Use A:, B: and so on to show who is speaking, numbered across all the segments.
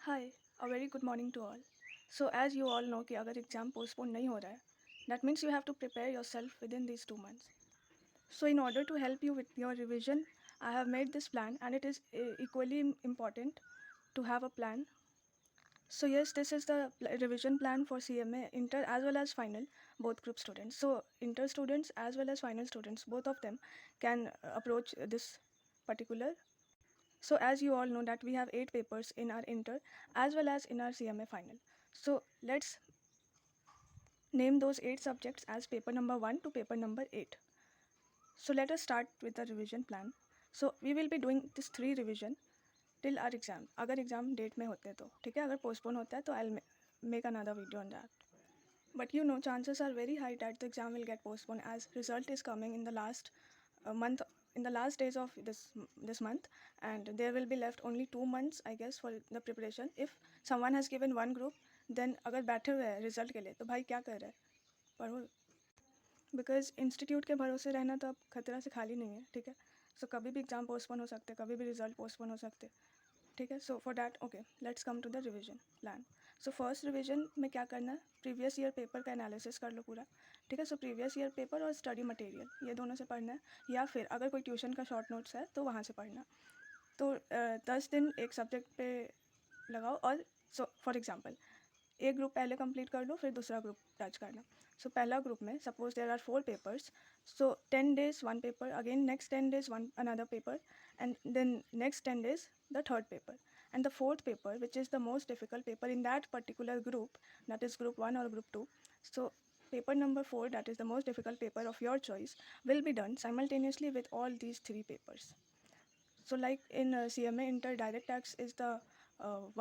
A: Hi, a very good morning to all. So as you all know कि अगर exam postpone नहीं हो रहा है, that means you have to prepare yourself within these 2 months. So in order to help you with your revision, I have made this plan and it is equally important to have a plan. So yes, this is the revision plan for CMA inter as well as final, both group students. So inter students as well as final students, both of them can approach this particular. So as you all know that we have 8 papers in our inter as well as in our CMA final. So let's name those 8 subjects as paper number 1 to paper number 8. So let us start with the revision plan. So we will be doing this 3 revision till our exam. अगर exam date में होते तो ठीक है, अगर postpone होता है तो I'll make another video on that. But you know, chances are very high that the exam will get postponed as result is coming in the last month, in the last days of this month, and there will be left only 2 months, I guess, for the preparation. If someone has given one group, then अगर बैठे हुए हैं result के लिए तो भाई क्या कर रहे हैं, पढ़ो. बिकॉज इंस्टीट्यूट के भरोसे रहना तो अब खतरा से खाली नहीं है, ठीक है. सो कभी भी एग्ज़ाम पोस्टपोन हो सकते, कभी भी रिजल्ट पोस्टपोन हो सकते, ठीक है. So for that okay, let's come to the revision plan. So first revision में क्या करना है, प्रीवियस ईयर पेपर का एनालिसिस कर लो पूरा, ठीक है. सो प्रीवियस ईयर पेपर और स्टडी मटेरियल ये दोनों से पढ़ना है, या फिर अगर कोई ट्यूशन का शॉर्ट नोट्स है तो वहाँ से पढ़ना. तो 10 दिन एक सब्जेक्ट पे लगाओ. और सो फॉर एग्जांपल एक ग्रुप पहले कंप्लीट कर लो, फिर दूसरा ग्रुप टच करना. सो पहला ग्रुप में suppose there are 4 papers, so 10 days 1 paper, again next 10 days 1 another paper, and then next 10 days the third paper, and the fourth paper, which is the most difficult paper in that particular group, that is group 1 or group 2. So paper number 4, that is the most difficult paper of your choice, will be done simultaneously with all these 3 papers. So like in CMA Inter, direct tax is the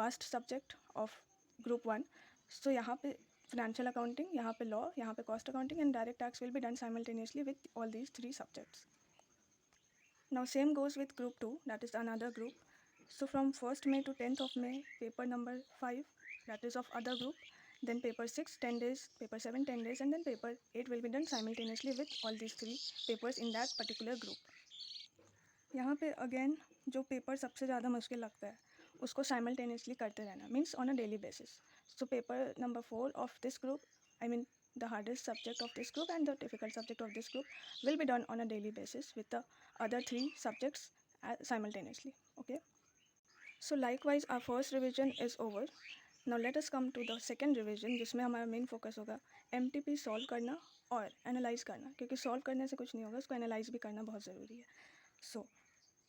A: vast subject of group 1. So यहाँ पे financial accounting, यहाँ पे law, यहाँ पे cost accounting, and direct tax will be done simultaneously with all these 3 subjects. Now same goes with group 2, that is another group. So from 1st May to 10th of May, paper number 5, that is of other group, then paper 6 10 days, paper 7 10 days, and then paper 8 will be done simultaneously with all these 3 papers in that particular group. यहाँ पे again जो paper सबसे ज़्यादा मुश्किल लगता है उसको simultaneously करते रहना, means on a daily basis. So paper number 4 of this group, I mean the hardest subject of this group and the difficult subject of this group, will be done on a daily basis with the other 3 subjects simultaneously. Okay, so likewise our first revision is over. Now let us come to the second revision, जिसमें हमारा main focus होगा MTP solve करना और analyse करना, क्योंकि solve करने से कुछ नहीं होगा, उसको एनालाइज भी करना बहुत ज़रूरी है. सो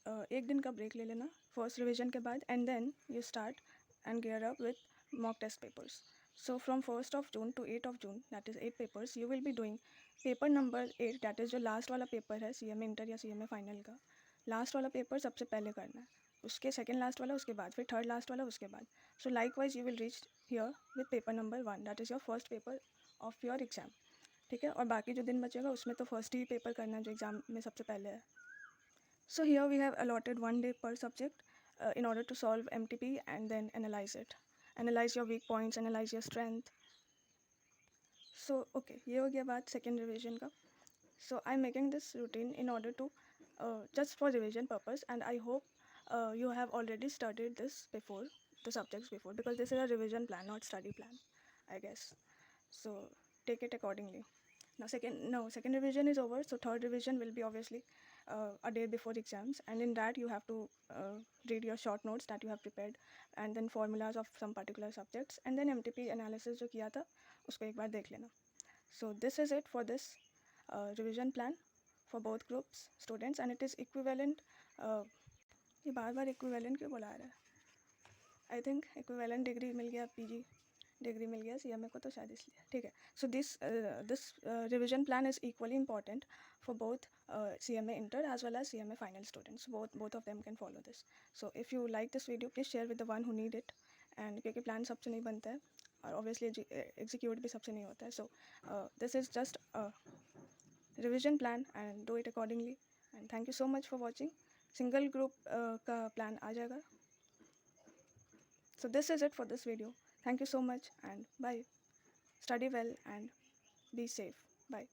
A: एक दिन का ब्रेक ले लेना फर्स्ट रिविजन के बाद, and then you start and gear up with mock test papers. So from 1st of June to 8th of June, that is 8 papers, you will be doing paper number 8, that is जो last वाला paper है CMA inter या CMA final का. Last वाला paper सबसे पहले करना है, उसके सेकेंड लास्ट वाला उसके बाद, फिर थर्ड लास्ट वाला उसके बाद. So like wise you will reach here with paper number 1, that is your first paper of your exam, ठीक है. और बाकी जो दिन बचेगा उसमें तो फर्स्ट ही पेपर करना है जो एग्ज़ाम में सबसे पहले है. So here we have allotted 1 day per subject in order to solve MTP and then analyze it. Analyze your weak points, analyze your strength. So okay, ये हो गया बात second revision का. So I'm making this routine in order to just for revision purpose, and I hope you have already studied this before, the subjects before, because this is a revision plan, not study plan, I guess. So take it accordingly. Now second revision is over, so third revision will be obviously a day before exams, and in that you have to read your short notes that you have prepared, and then formulas of some particular subjects, and then MTP analysis जो किया था उसको एक बार देख लेना. So this is it for this revision plan for both groups students, and it is equivalent. ये बार बार equivalent क्यों बुला रहा है? आई थिंक इक्विवेलेंट डिग्री मिल गया, PG डिग्री मिल गया CMA को, तो शायद इसलिए, ठीक है. So this revision plan is equally important for both CMA inter as well as CMA final students. Both of them can follow this. So if you like this video, please share with the one who need it. And क्योंकि plan सबसे नहीं बनता है और obviously execute भी सबसे नहीं होता है, so this is just revision plan and do it accordingly. And thank you so much for watching. Single group का प्लान आ जाएगा. So this is it for this video. Thank you so much and bye. Study well and be safe. Bye.